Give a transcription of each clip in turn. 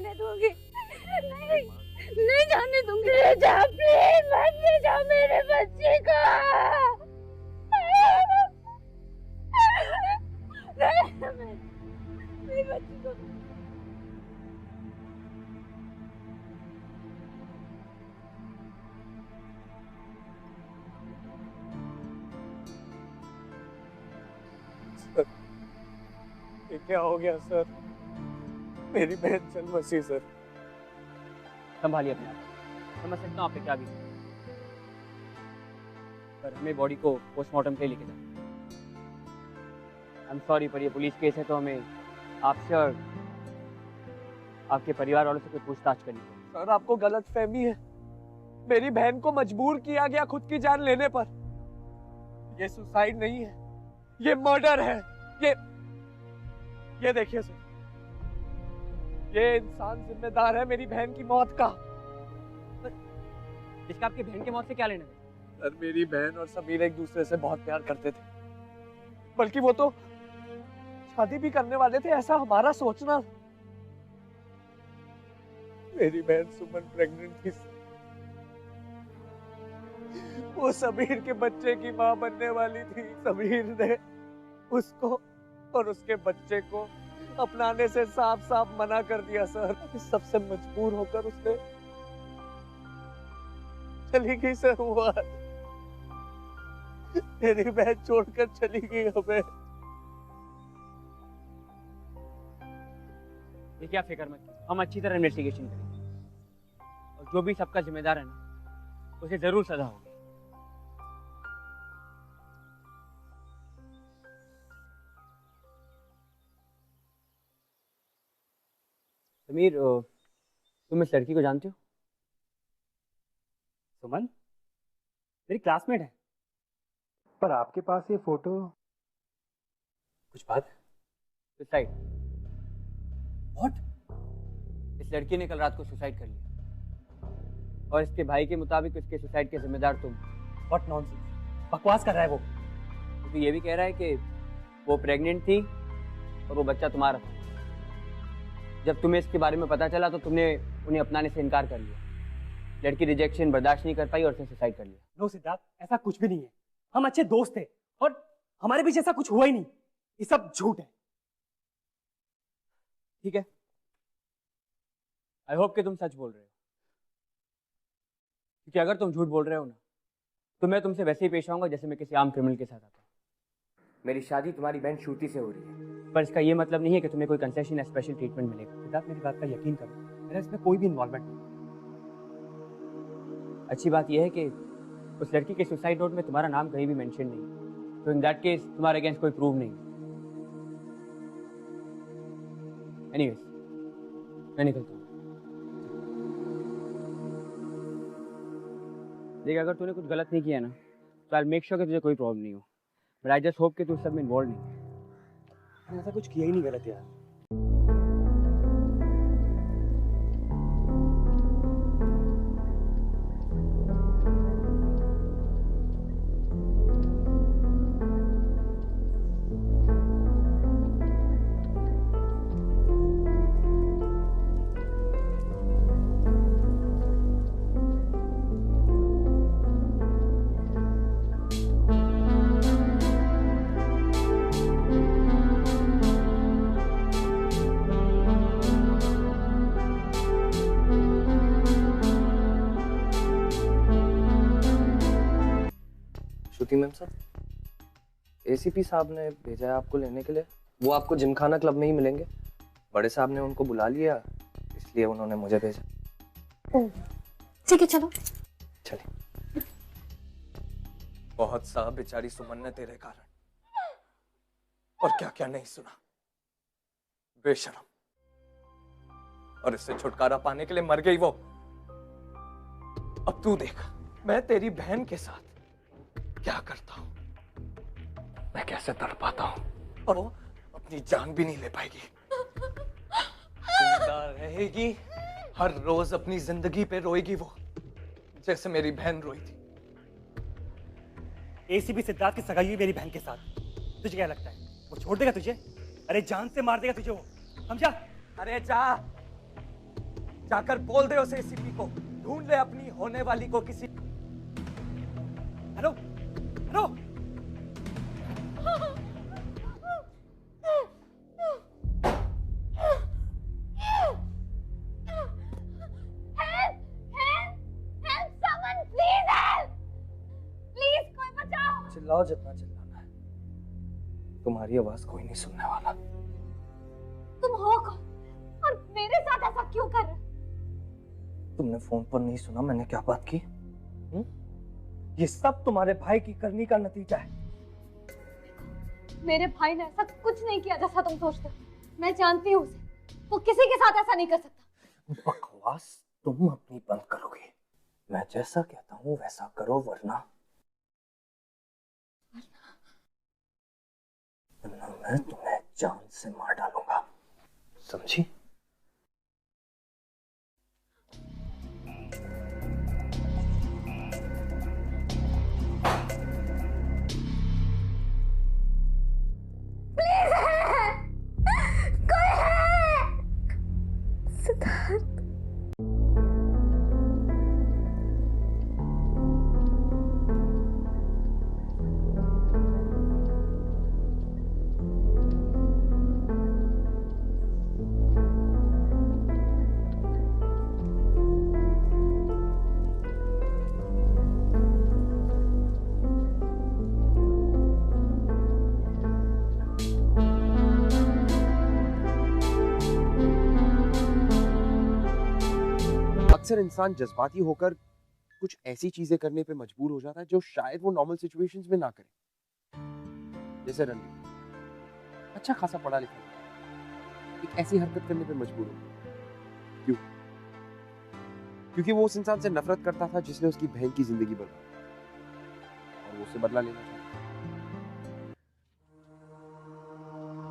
जाने दूंगी, नहीं नहीं जाने दूंगी। ले जा प्लीज, मत ले जा मेरे बच्चे को। मेरे बच्चे को ये क्या हो गया सर? मेरी बहन चल बसी सर। संभालिए अपने आप, समझ सकता हूँ आपने क्या भी, पर हमें बॉडी को पोस्टमार्टम के लिए लेके जाना। आई एम सॉरी, पर ये पुलिस केस है तो हमें आपसे और आपके परिवार वालों से कोई पूछताछ करनी है। सर आपको गलत फहमी है, मेरी बहन को मजबूर किया गया खुद की जान लेने पर। ये सुसाइड नहीं है, ये मर्डर है। ये देखिए सर, ये इंसान जिम्मेदार है मेरी बहन की मौत का। इसका आपकी बहन की मौत से क्या लेना है? सर मेरी बहन और समीर एक दूसरे से बहुत प्यार करते थे, बल्कि वो तो शादी भी करने वाले थे, ऐसा हमारा सोचना। मेरी बहन सुमन प्रेग्नेंट थी, वो समीर के बच्चे की मां बनने वाली थी। समीर ने उसको और उसके बच्चे को अपनाने से साफ साफ मना कर दिया सर। इस सबसे मजबूर होकर उसने चली गई सर। वो मेरी बहन छोड़कर चली गई हमें। देखिए आप फिक्र मत कीजिए, हम अच्छी तरह इन्वेस्टिगेशन करेंगे और जो भी सबका जिम्मेदार है ना, उसे जरूर सजा होगी। समीर, तुम इस लड़की को जानते हो? सुमन मेरी क्लासमेट है, पर आपके पास ये फोटो। कुछ बात है? सुसाइड। व्हाट? इस लड़की ने कल रात को सुसाइड कर लिया और इसके भाई के मुताबिक इसके सुसाइड के जिम्मेदार तुम। व्हाट नॉनसेंस, बकवास कर रहा है वो। तो ये भी कह रहा है कि वो प्रेग्नेंट थी और वो बच्चा तुम्हारा था। जब तुम्हें इसके बारे में पता चला तो तुमने उन्हें अपनाने से इनकार कर लिया। लड़की रिजेक्शन बर्दाश्त नहीं कर पाई और उसने सुसाइड कर लिया। नो सिद्धार्थ, ऐसा कुछ भी नहीं है। हम अच्छे दोस्त थे और हमारे बीच ऐसा कुछ हुआ ही नहीं। ये सब झूठ है। ठीक है, आई होप कि तुम सच बोल रहे हो, क्योंकि अगर तुम झूठ बोल रहे हो ना, तो मैं तुमसे वैसे ही पेश आऊंगा जैसे मैं किसी आम क्रिमिनल के साथ आता हूँ। मेरी शादी तुम्हारी बहन श्रुति से हो रही है, पर इसका ये मतलब नहीं है कि तुम्हें कोई कंसेशन या स्पेशल ट्रीटमेंट मिलेगा। सिद्धार्थ मेरी बात का यकीन करो, मेरा इसमें कोई भी इन्वॉल्वमेंट नहीं। अच्छी बात यह है कि उस लड़की के सुसाइड नोट में तुम्हारा नाम कहीं भी मेंशन नहीं, तो इन दैट केस तुम्हारे अगेंस्ट कोई प्रूफ नहीं। एनीवेज, मैं निकलता हूँ। देख, अगर तूने कुछ गलत नहीं किया ना, तो आई मेक श्योर कि तुझे कोई प्रॉब्लम नहीं हो, बट आई जस्ट होप कि तू सब में इन्वॉल्व नहीं है। मैंने ऐसा कुछ किया ही नहीं गलत यार। मैम साहब, एसीपी साहब ने भेजा है आपको लेने के लिए। वो आपको जिमखाना क्लब में ही मिलेंगे। बड़े साहब ने उनको बुला लिया, इसलिए उन्होंने मुझे भेजा। ओह, ठीक है, चलो चलिए। बहुत सा बेचारी सुमन ने तेरे कारण और क्या क्या नहीं सुना। बेशरम, और इससे छुटकारा पाने के लिए मर गई वो। अब तू देख, मैं तेरी बहन के साथ क्या करता हूं, मैं कैसे तड़पाता हूं, और वो अपनी जान भी नहीं ले पाएगी। जिंदा रहेगी, हर रोज अपनी जिंदगी पे रोएगी वो, जैसे मेरी बहन रोई थी। एसीपी सिद्धार्थ की सगाई हुई मेरी बहन के साथ। तुझे क्या लगता है वो छोड़ देगा तुझे? अरे जान से मार देगा तुझे वो, समझा? अरे जा, जाकर बोल दे उसे एसीपी को ढूंढ ले अपनी होने वाली को किसी। हेलो हेलो चिल्लाओ जितना चिल्लाना है, तुम्हारी आवाज कोई नहीं सुनने वाला। तुम हो कौन और मेरे साथ ऐसा क्यों कर रहे? तुमने फोन पर नहीं सुना मैंने क्या बात की? ये सब तुम्हारे भाई की करनी का नतीजा है। मेरे भाई ने ऐसा कुछ नहीं किया जैसा तुम सोचते हो। मैं जानती हूँ उसे, वो किसी के साथ ऐसा नहीं कर सकता। बकवास तुम अपनी बंद करोगे। मैं जैसा कहता हूँ वैसा करो वरना मैं तुम्हें जान से मार डालूंगा, समझी? प्लीज है, कोई है। सिद्धार्थ अक्सर इंसान जज्बाती होकर कुछ ऐसी चीजें करने पे मजबूर हो जाता है जो शायद वो नॉर्मल सिचुएशंस में ना करे। जैसे रणवीर अच्छा खासा पढ़ा लिखा एक ऐसी हरकत करने पे मजबूर हो गया। क्यों? क्योंकि वो उस इंसान से नफरत करता था जिसने उसकी बहन की जिंदगी बर्बाद और वो उससे बदला लेना चाहता।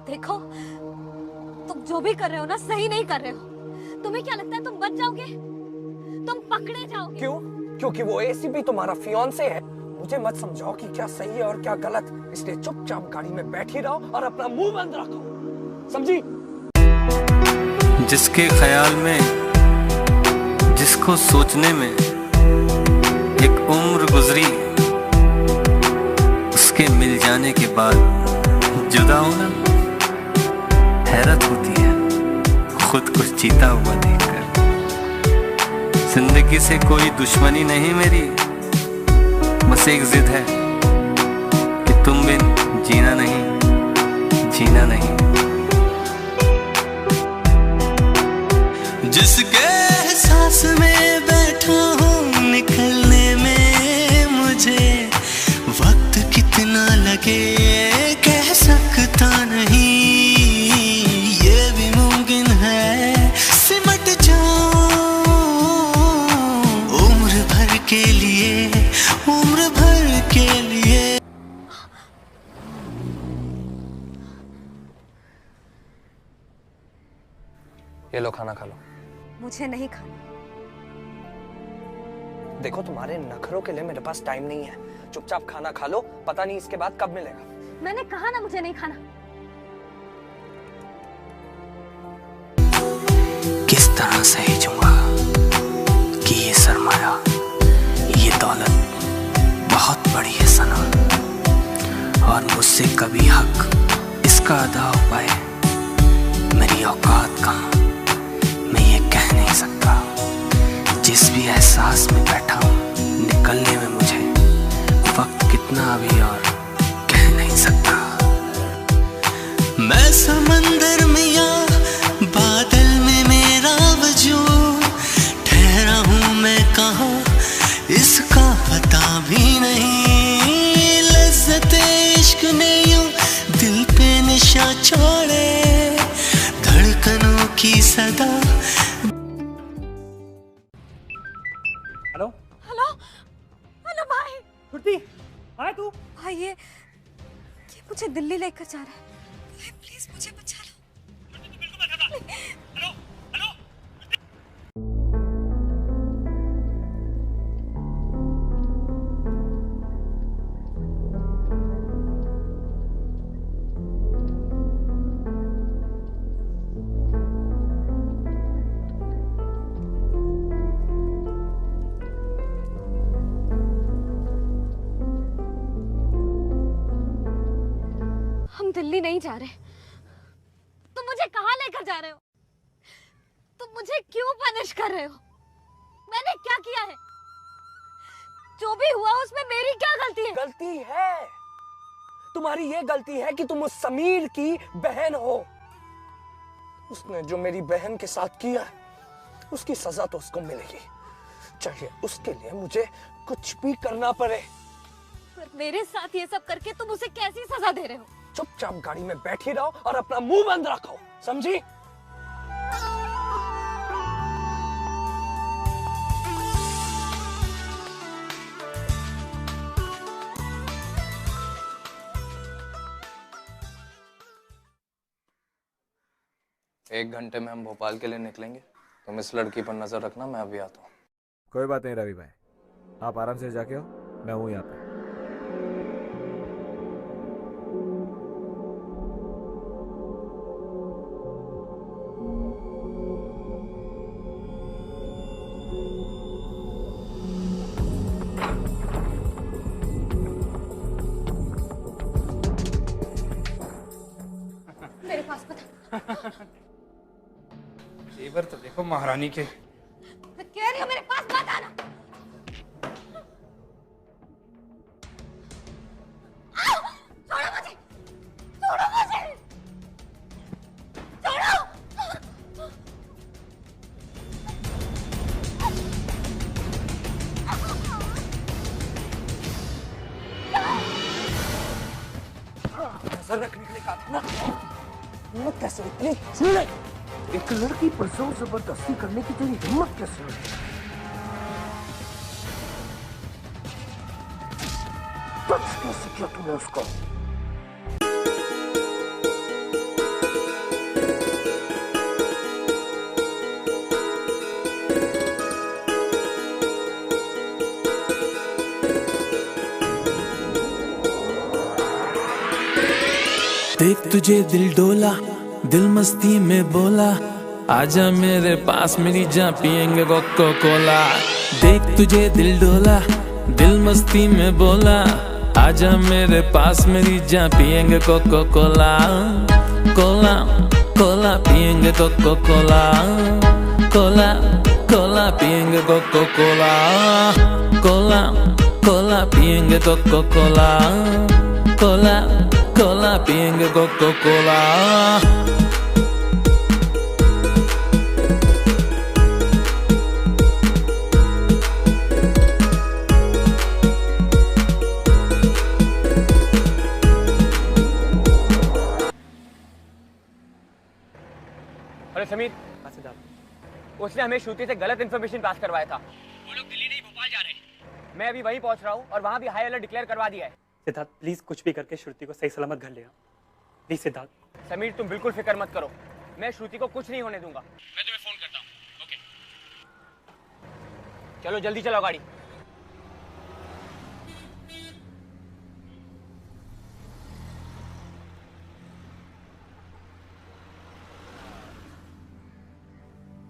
देखो, तुम जो भी कर रहे हो ना सही नहीं कर रहे हो। तुम्हें क्या लगता है तुम बच जाओगे? तुम पकड़े जाओगे। क्यों? क्योंकि वो एसीपी तुम्हारा फियांसे है। मुझे मत समझाओ कि क्या सही है और क्या गलत, इसलिए चुपचाप गाड़ी में बैठी रहो और अपना मुंह बंद रखो, समझी? जिसके ख्याल में, जिसको सोचने में एक उम्र गुजरी, उसके मिल जाने के बाद जुदा होना हैरत होती है खुद कुछ जीता हुआ देखकर। जिंदगी से कोई दुश्मनी नहीं मेरी, बस एक जिद है कि तुम बिन जीना नहीं, जीना नहीं। जिसके एहसास में बैठा हूँ निकलने में मुझे वक्त कितना लगे कह सकता नहीं, ये भी मुमकिन है सिमट जाऊं उम्र भर के लिए, उम्र भर के लिए। ये लो खाना खा लो। मुझे नहीं खाना। देखो तुम्हारे नखरों के लिए मेरे पास टाइम नहीं है, चुपचाप खाना खा लो, पता नहीं इसके बाद कब मिलेगा। मैंने कहा ना मुझे नहीं खाना। किस तरह सहेजूंगा कि ये सरमाया, ये दौलत बहुत बड़ी है सना, और मुझसे कभी हक इसका अदा हो पाए। मेरी औकात कहाँ मैं ये कह नहीं सकता। जिस भी एहसास में बैठा हूँ निकलने में मुझे वक्त कितना अभी और कह नहीं सकता। मैं समंदर में या बादल में मेरा वजूद, ठहरा हूँ मैं कहाँ इसका पता भी नहीं। लज्जते इश्क ने यूं दिल पे निशा छोड़े, धड़कनों की सदा। हेलो हेलो हेलो भाई। छुट्टी आए तू? भाई ये मुझे दिल्ली लेकर जा रहा है। भाई प्लीज मुझे बचा लो। हेलो हेलो तुम दिल्ली नहीं जा रहे, तुम मुझे कहाँ लेकर जा रहे हो? तुम मुझे क्यों पनिश कर रहे हो? मैंने क्या किया है? जो भी हुआ उसमें मेरी क्या गलती है? गलती है, तुम्हारी ये गलती है कि तुम उस समीर की बहन हो। उसने जो मेरी बहन के साथ किया उसकी सजा तो उसको मिलेगी, चाहे उसके लिए मुझे कुछ भी करना पड़े। पर मेरे साथ ये सब करके तुम उसे कैसी सजा दे रहे हो? चुपचाप गाड़ी में बैठी रहो और अपना मुंह बंद रखो, समझी? एक घंटे में हम भोपाल के लिए निकलेंगे। तुम इस लड़की पर नजर रखना, मैं अभी आता हूँ। कोई बात नहीं रवि भाई, आप आराम से जाके आओ, मैं हूँ यहाँ पे। मेरे पास बता। जेवर तो देखो महारानी के। मैं कह रही हूँ मेरे पास मत आना। छोड़ो मुझे, छोड़ो मुझे, छोड़ो। नजर रखने के लिए कहा था ना, हिम्मत कैसे इतनी? सुन ले, एक लड़की पर जोर जबरदस्ती करने की तेरी हिम्मत कैसे हुई? टच कैसे किया तूने उसको? देख तुझे दिल डोला, दिल मस्ती में बोला, आजा मेरे पास मेरी जा पियेंगे कोको कोला। देख तुझे दिल डोला, दिल मस्ती में बोला, आजा मेरे पास मेरी जा पियेंगे कोको कोला। कोला कोला पियेंगे कोको कोला, कोला कोला पियेंगे कोको कोला, कोला कोला पियेंगे कोको कोला, कोला कोला पियेंगे कोको कोला। अरे समीर, उसने हमें श्रुति से गलत इन्फॉर्मेशन पास करवाया था। वो लोग दिल्ली नहीं भोपाल जा रहे हैं। मैं अभी वहीं पहुंच रहा हूँ और वहां भी हाई अलर्ट डिक्लेयर करवा दिया है। सिद्धार्थ प्लीज कुछ भी करके श्रुति को सही सलामत घर ले आओ प्लीज। सिद्धार्थ। समीर तुम बिल्कुल फिक्र मत करो, मैं श्रुति को कुछ नहीं होने दूंगा। मैं तुम्हें फोन करता हूँ। ओके, चलो जल्दी चलाओ गाड़ी।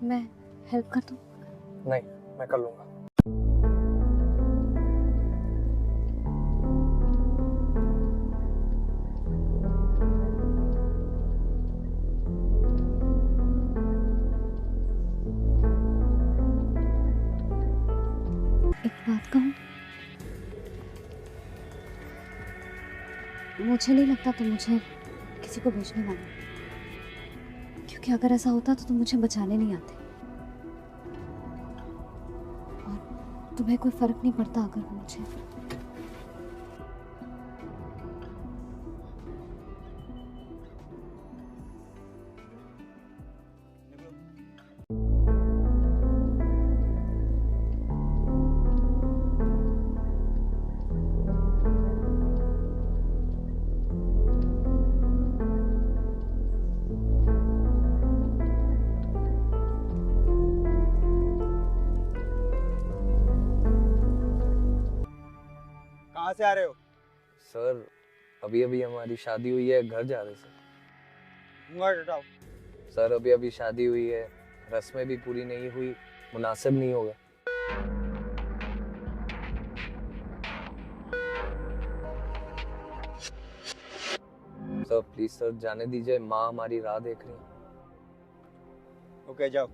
मैं हेल्प कर दूं? नहीं, मैं कर लूंगा। एक बात कहूं, मुझे नहीं लगता तुम मुझे किसी को भेजने वाला, क्योंकि अगर ऐसा होता तो तुम मुझे बचाने नहीं आते और तुम्हें कोई फर्क नहीं पड़ता अगर वो मुझे कहाँ से आ रहे हो? सर अभी अभी हमारी शादी हुई है, घर जा रहे सर। सर अभी अभी शादी हुई है, रस्में भी पूरी नहीं हुई, मुनासिब नहीं होगा। सर प्लीज सर जाने दीजिए, माँ हमारी राह देख रही है। ओके जाओ।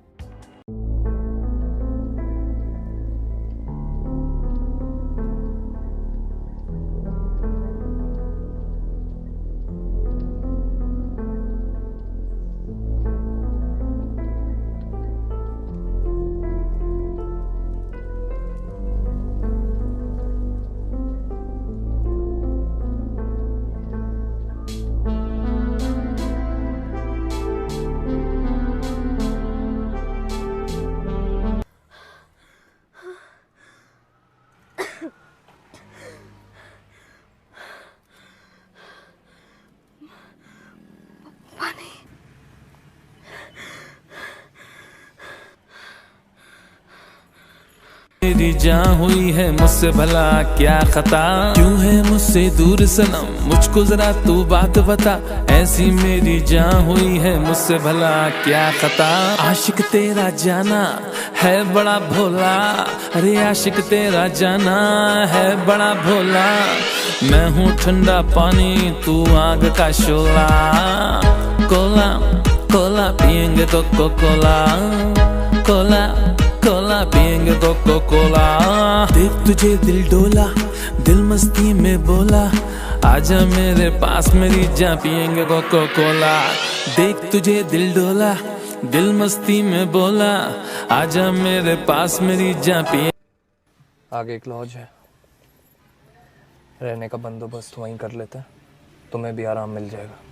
मेरी जान हुई है मुझसे भला क्या खता, क्यों है मुझसे दूर सनम, मुझको जरा तू बात बता। ऐसी मेरी जान हुई है मुझसे भला क्या खता। आशिक तेरा जाना है बड़ा भोला, अरे आशिक तेरा जाना है बड़ा भोला। मैं हूँ ठंडा पानी तू आग का शोला, कोला कोला पियेंगे तो कोला, कोला कोला पियेंगे तो कोला। देख तुझे दिल डोला, दिल मस्ती में बोला, आजा मेरे पास मेरी जान पियेंगे कोला। देख तुझे दिल डोला, दिल मस्ती में बोला, आजा मेरे पास मेरी जान पिए। आगे एक लॉज है, रहने का बंदोबस्त वहीं कर लेते हैं, तुम्हें भी आराम मिल जाएगा।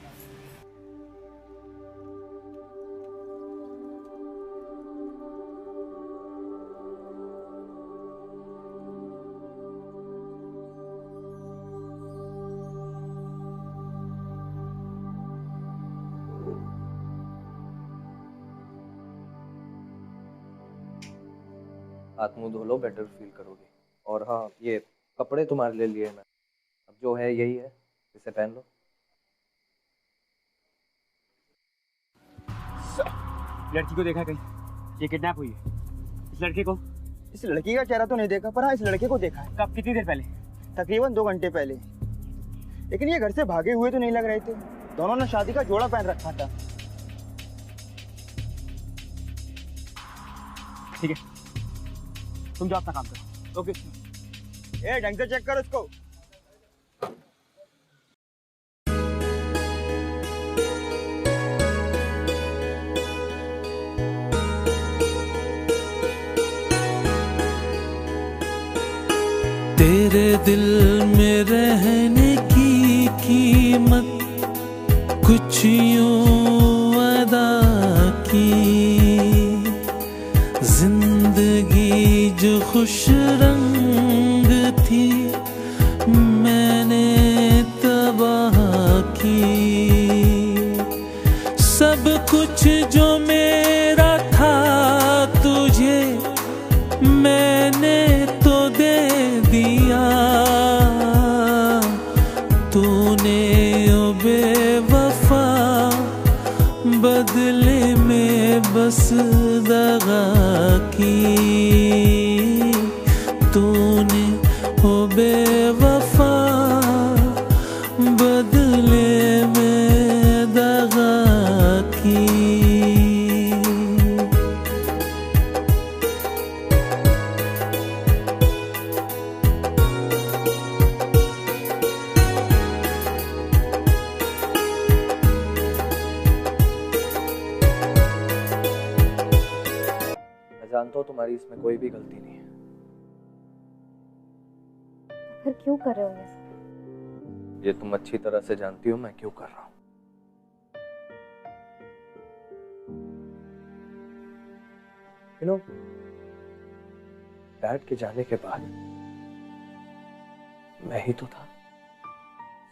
हाथ मुंह धो लो, बेटर फील करोगे। और हाँ, ये कपड़े तुम्हारे लिए लिए मैं, अब जो है यही है, इसे पहन लो। लड़की को देखा कहीं? ये किडनैप हुई है। इस लड़के को? इस लड़की का चेहरा तो नहीं देखा, पर हाँ इस लड़के को देखा है। कब, कितनी देर पहले? तकरीबन 2 घंटे पहले। लेकिन ये घर से भागे हुए तो नहीं लग रहे थे, दोनों ने शादी का जोड़ा पहन रखा था। ठीक है, तुम जाओ अपना काम करो। ओके। ए ढंग से चेक कर उसको। तेरे दिल में रहने की कीमत कुछ यूं अदा की, जिंदगी जो खुश रंग थी मैंने तबाह की। सब कुछ जो मेरा था तुझे मैंने तो दे दिया, तूने ओ बेवफा बदले में बस दगा की। तूने ओ बेवफा बदले में दगा की। जानता हूँ तुम्हारी इसमें कोई भी गलती नहीं है। फिर क्यों कर रहे हो ये सब? ये तुम अच्छी तरह से जानती हो मैं क्यों कर रहा हूँ। You know, डैड के जाने के बाद मैं ही तो था।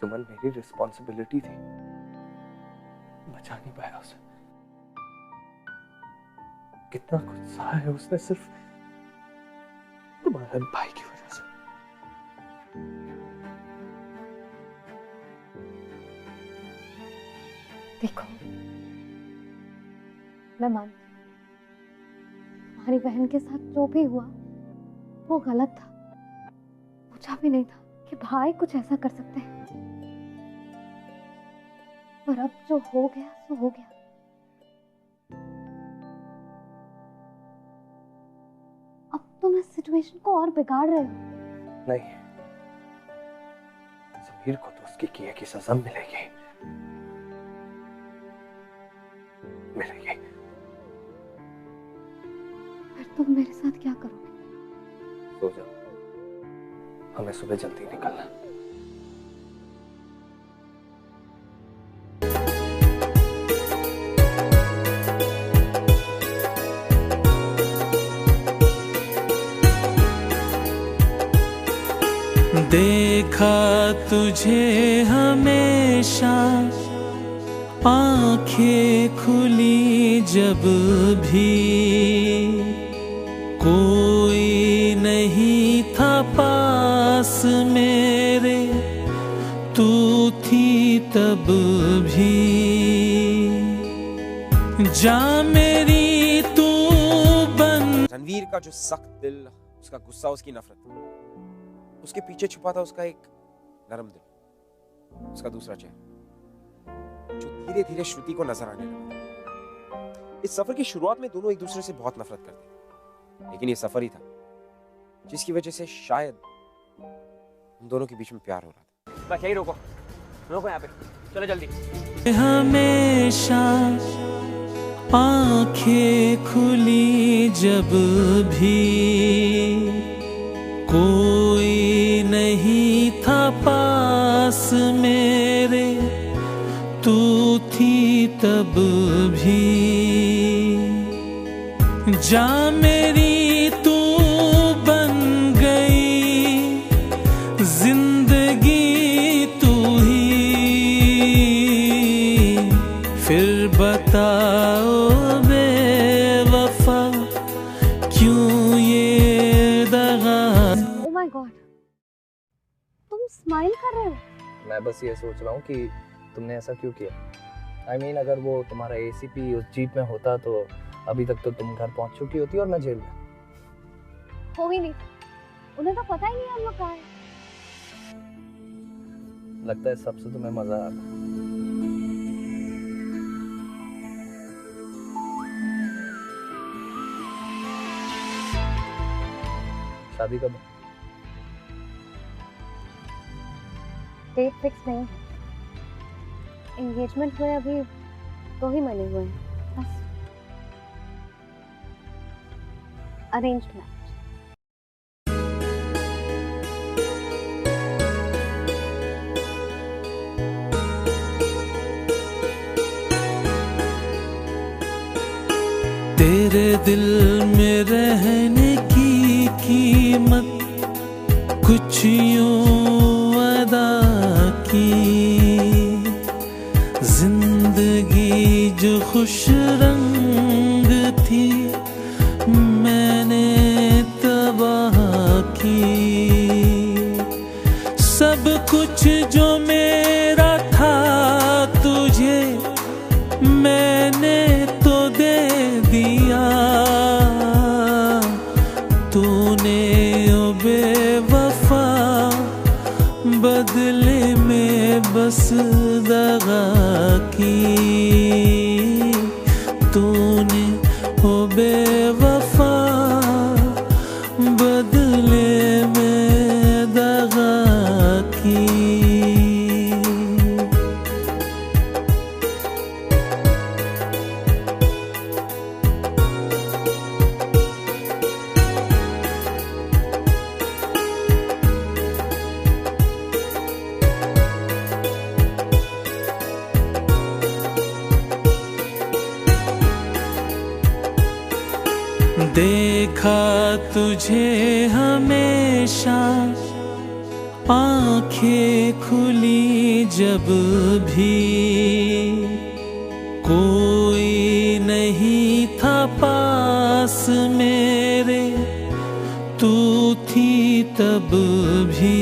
सुमन मेरी रिस्पॉन्सिबिलिटी थी, बचा नहीं पाया उसे। कितना गुस्सा है उसने सिर्फ तुम्हारे भाई की वजह से। देखो, मैं मानती हूँ तुम्हारी बहन के साथ जो भी हुआ वो गलत था। पूछा भी नहीं था कि भाई कुछ ऐसा कर सकते हैं। पर अब जो हो गया सो हो गया। अब तुम इस सिचुएशन को और बिगाड़ रहे हो। नहीं, समीर को तो उसके किए की सजा मिलेगी, मिलेगी। फिर तुम मेरे साथ क्या करोगे? सो जाओ, हमें सुबह जल्दी निकलना। देखा तुझे हमेशा आंखें खुली जब भी, कोई नहीं था पास मेरे, तू थी तब भी। जा मेरी तू बन। रणवीर का जो सख्त दिल, उसका गुस्सा, उसकी नफरत, उसके पीछे छुपा था उसका एक नरम दिल, उसका दूसरा चेहरा जो धीरे धीरे श्रुति को नजर आने लगा। इस सफर की शुरुआत में दोनों एक दूसरे से बहुत नफरत करते, लेकिन ये सफर ही था जिसकी वजह से शायद हम दोनों के बीच में प्यार हो रहा था। बस यही रोको, रोको यहाँ पे, चलो जल्दी। हमेशा आंखें खुली जब भी, कोई नहीं था पास मेरे, तू थी तब भी। जा मेरी तू बन गई जिंदगी तू ही, फिर बताओ बेवफा क्यों ये दगा। ओह माय गॉड, तुम स्माइल कर रहे हो? मैं बस ये सोच रहा हूँ कि तुमने ऐसा क्यों किया। I mean, अगर वो तुम्हारा ACP उस जीप में होता तो अभी तक तो तुम घर पहुंच चुकी होती और मैं जेल में। हो ही नहीं, उन्हें तो पता ही नहीं हम लोग कहाँ हैं। लगता है सबसे तुम्हें मजा आता है। शादी कब? डेट फिक्स नहीं है, एंगेजमेंट हुए अभी 2 ही महीने हुए हैं बस। Arranged marriage. तेरे दिल में रहने की कीमत कुछ यूं अदा की, जिंदगी जो खुश रंग थी मैंने तबाह की। सब कुछ जो मेरा था तुझे मैंने तो दे दिया, तूने ओ बेवफा बदले में बस दगा की। तूने ओ बेवफा बदले में दगा की। देखा तुझे हमेशा आंखें खुली जब भी, कोई नहीं था पास मेरे, तू थी तब भी।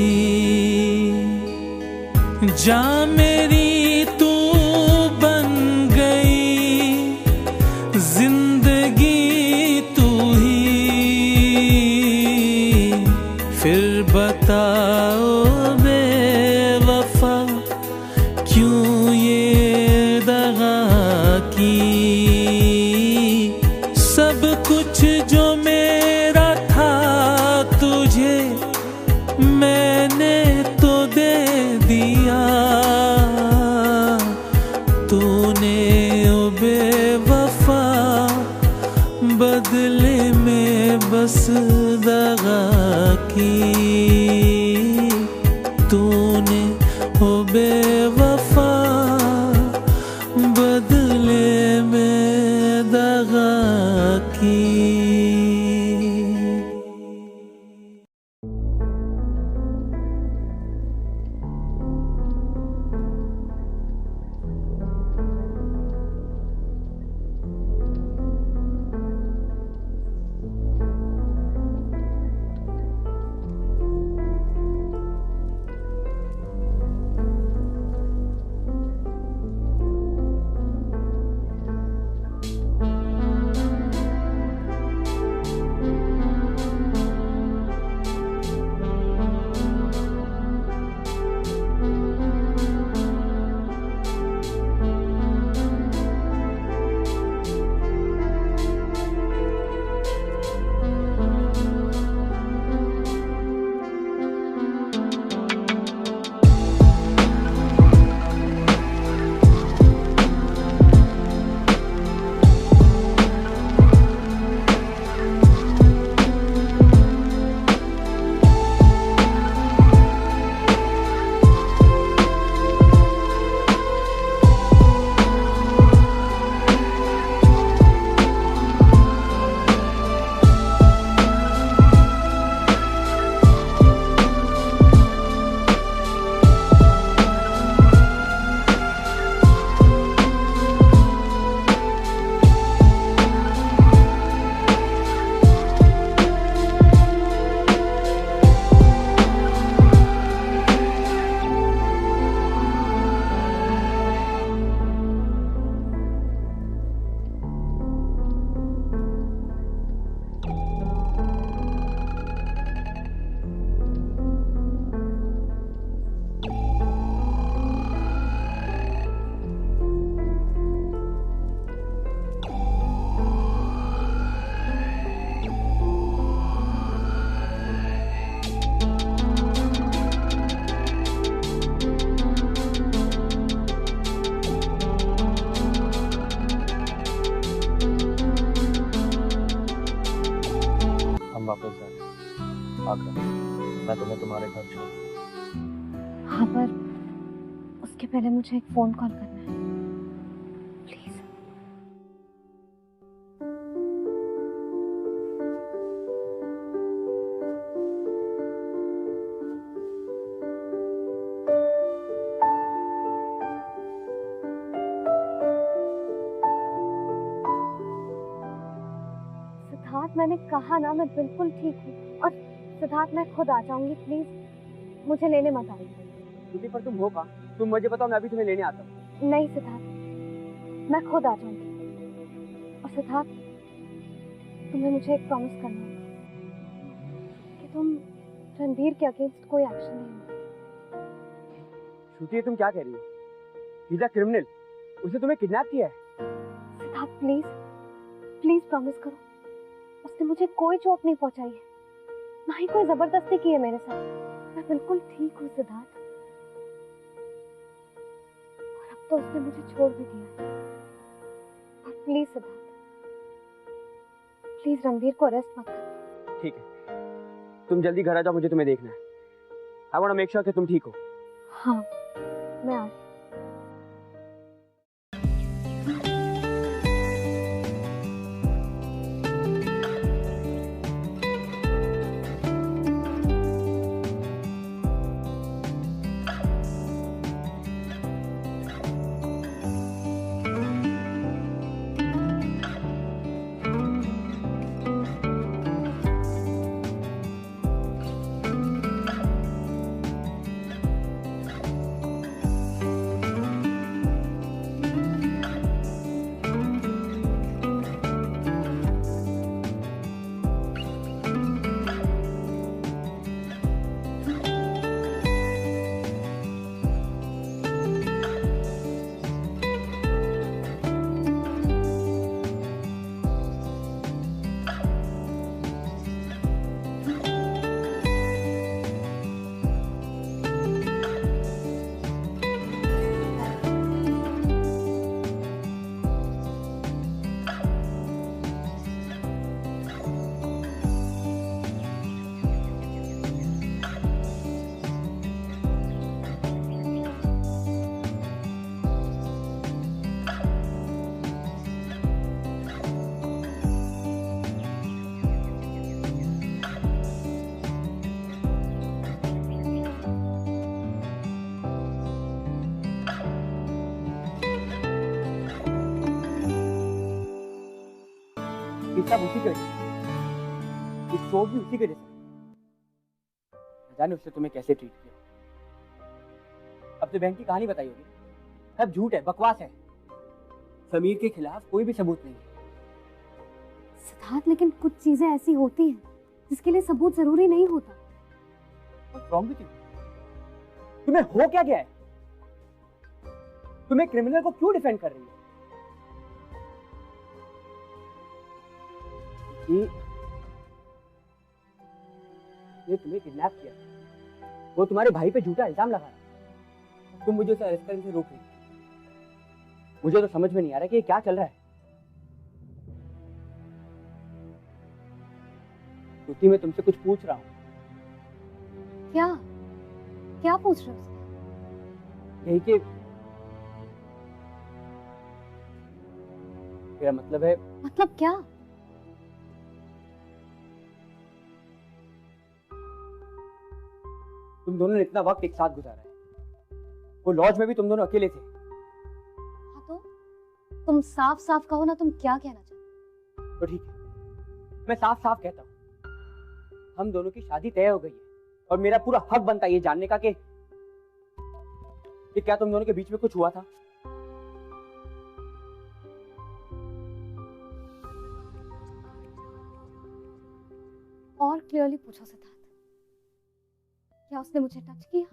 जा मेरी तू बन गई जिंदगी तू ही, फिर बताओ बेवफा क्यों ये बेवफा बदले में दगा की। वापस जाना आकर मैं तुम्हें तुम्हारे घर छोड़। हाँ, पर उसके पहले मुझे एक फोन कॉल करना है, प्लीज। सिद्धार्थ, मैंने कहा ना मैं बिल्कुल ठीक हूँ। और सिद्धार्थ, मैं खुद आ जाऊंगी, प्लीज मुझे लेने मत आइए। दीदी पर तुम हो कहाँ? तुम मुझे बताओ, मैं अभी तुम्हें लेने आता हूँ। नहीं सिद्धार्थ, मैं खुद आ जाऊंगी। और सिद्धार्थ, तुम्हें मुझे एक प्रॉमिस करना होगा कि तुम रणवीर के अगेंस्ट कोई एक्शन नहीं होगा। श्रुति, तुम क्या कह रही हो? ही इज अ क्रिमिनल, उसने तुम्हें किडनैप किया है। सिद्धार्थ, प्लीज प्लीज प्रॉमिस करो, उसने मुझे कोई चोट नहीं पहुंचाई है, ना ही कोई जबरदस्ती की है मेरे साथ। मैं बिल्कुल ठीक हूँ सिद्धार्थ। और अब तो उसने मुझे छोड़ भी दिया है। और प्लीज सिद्धार्थ, प्लीज रणवीर को अरेस्ट मत करो। ठीक है, तुम जल्दी घर आ जाओ, मुझे तुम्हें देखना है। I want to make sure कि तुम ठीक हो। हाँ, मैं आ रही हूँ। ये सब उसी की वजह से, इस चोट भी उसी की वजह से। न जाने उसने तुम्हें कैसे ट्रीट किया। अब तो बहन की कहानी बताई होगी, सब झूठ है, बकवास है। समीर के खिलाफ कोई भी सबूत नहीं है। सिद्धार्थ, लेकिन कुछ चीजें ऐसी होती हैं जिसके लिए सबूत जरूरी नहीं होता। What's wrong with you? तुम्हें हो क्या गया है? तुम्हें क्रिमिनल को क्यों डिफेंड कर रही हो? ये तुम्हें किडनैप किया, वो तुम्हारे भाई पे झूठा इल्जाम लगा रहा, तुम मुझे उसे अरेस्ट करने से रोक रही। मुझे तो समझ में नहीं आ रहा कि ये क्या चल रहा है। श्रुति, मैं तुमसे कुछ पूछ रहा हूँ। क्या क्या पूछ रहे हो? यही कि मेरा मतलब है। मतलब क्या? तुम दोनों ने इतना वक्त एक साथ गुजारा है, वो लॉज में भी तुम दोनों अकेले थे। हाँ तो तुम साफ साफ कहो ना, तुम क्या कहना चाहते हो? तो ठीक है, मैं साफ साफ कहता हूँ, हम दोनों की शादी तय हो गई है और मेरा पूरा हक बनता है ये जानने का कि क्या तुम दोनों के बीच में कुछ हुआ था। और क्लियरली पूछो सिद्धार्थ, क्या उसने मुझे टच किया?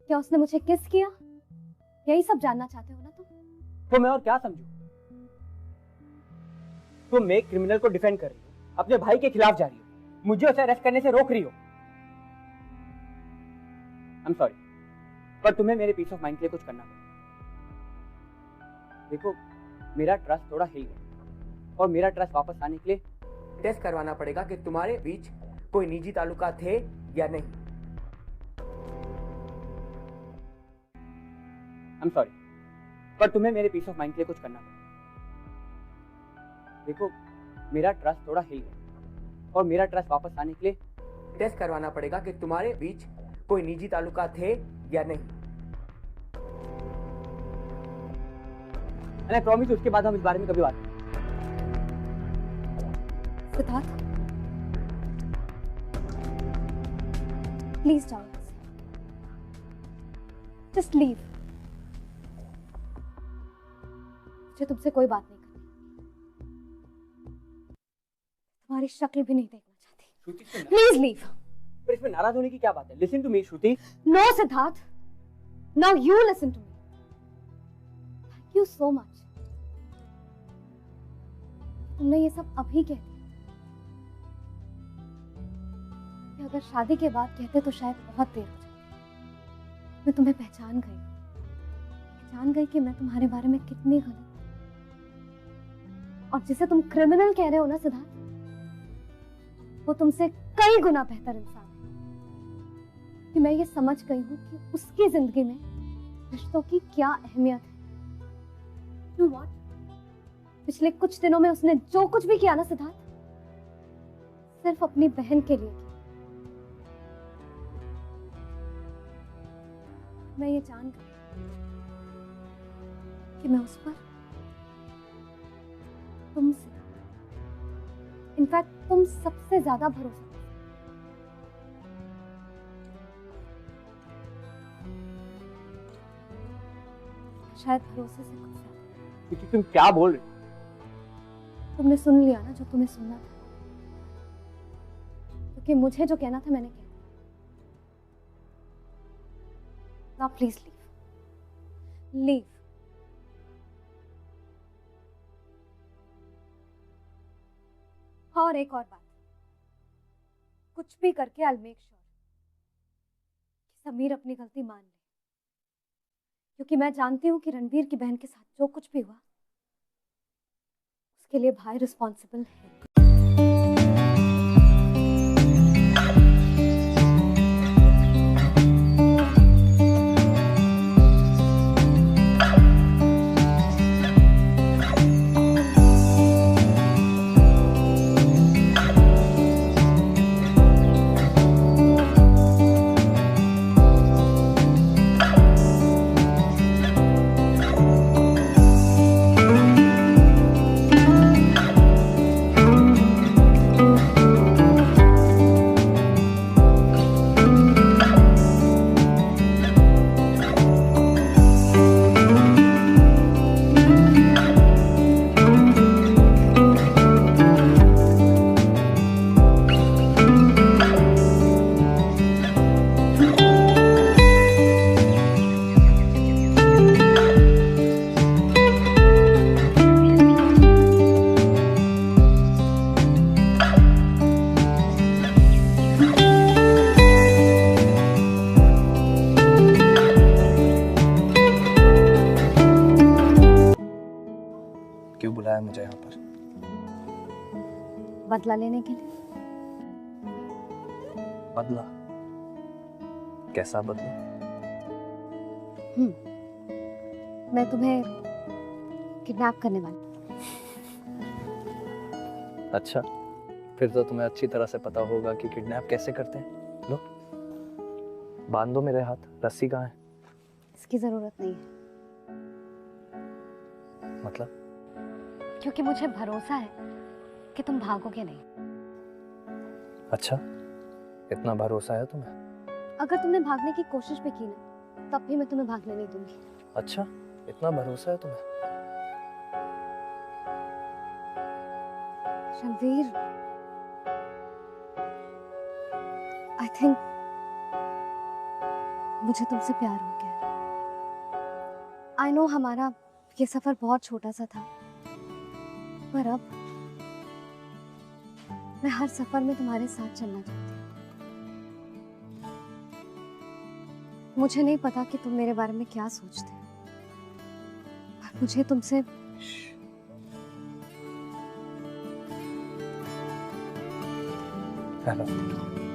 क्या उसने मुझे किस किया? यही सब जानना चाहते हो ना तुम? तो मैं और क्या समझूं? तुम एक क्रिमिनल को डिफेंड कर रही हो, अपने भाई के खिलाफ जा रही हो, मुझे उसे अरेस्ट करने से रोक रही हो। I'm sorry, पर तुम्हें मेरे पीस ऑफ माइंड के लिए कुछ करना पड़ेगा। देखो, मेरा ट्रस्ट थोड़ा हिल गया और मेरा ट्रस्ट वापस आने के लिए टेस्ट करवाना पड़ेगा कि तुम्हारे बीच कोई निजी ताल्लुकात थे या नहीं। I'm sorry, पर तुम्हें मेरे पीस ऑफ माइंड के लिए कुछ करना पड़ेगा। देखो, मेरा ट्रस्ट थोड़ा हिल गया और मेरा ट्रस्ट वापस आने के लिए टेस्ट करवाना पड़ेगा कि तुम्हारे बीच कोई निजी ताल्लुकात थे या नहीं। मैं प्रॉमिस, उसके बाद हम इस बारे में कभी बात करेंगे। Siddharth, please don't, just leave. मुझे तुमसे कोई बात नहीं करनी, तुम्हारी शक्ल भी नहीं देखना चाहती। Please leave. पर इसमें नाराज होने की क्या बात है? Listen to me Shruti. No Siddharth, now you listen to me. Thank you so much, तुमने ये सब अभी कह दिया। कि अगर शादी के बाद कहते तो शायद बहुत देर हो जाती। मैं तुम्हें पहचान गई कि मैं तुम्हारे बारे में कितनी गलत, और जिसे तुम क्रिमिनल कह रहे हो ना सिद्धार्थ, वो तुमसे कई गुना बेहतर इंसान है। कि मैं ये समझ गई हूँ कि उसकी जिंदगी में रिश्तों की क्या अहमियत है। You know what? पिछले कुछ दिनों में उसने जो कुछ भी किया ना सिद्धार्थ, सिर्फ अपनी बहन के लिए किया। मैं ये जान गई कि मैं उस पर तुमसे, इनफैक्ट तुम सबसे ज्यादा भरोसा, शायद भरोसे से कुछ ज्यादा। क्योंकि तुम क्या बोल रहे हो? तुमने सुन लिया ना जो तुम्हें सुनना था, क्योंकि मुझे जो कहना था मैंने कह दिया। Now please leave. Leave. और एक और बात, कुछ भी करके I'll make sure कि समीर अपनी गलती मान ले, क्योंकि मैं जानती हूँ कि रणवीर की बहन के साथ जो कुछ भी हुआ उसके लिए भाई रिस्पॉन्सिबल है। क्यों बुलाया मुझे यहाँ पर? बदला लेने के लिए। बदला? कैसा बदला? मैं तुम्हें किडनैप करने वाली। अच्छा, फिर तो तुम्हें अच्छी तरह से पता होगा कि किडनैप कैसे करते हैं। लो, बांध दो मेरे हाथ। रस्सी कहाँ है? इसकी जरूरत नहीं है। मतलब? क्योंकि मुझे भरोसा है कि तुम भागोगे नहीं। अच्छा, इतना भरोसा है तुम्हें? अगर तुमने भागने की कोशिश भी की ना, तब भी मैं तुम्हें भागने नहीं दूंगी। अच्छा, इतना भरोसा है तुम्हें? रणवीर, आई थिंक मुझे तुमसे प्यार हो गया। आई नो हमारा ये सफर बहुत छोटा सा था, पर अब मैं हर सफर में तुम्हारे साथ चलना चाहती हूँ। मुझे नहीं पता कि तुम मेरे बारे में क्या सोचते हो, पर मुझे तुमसे I love you.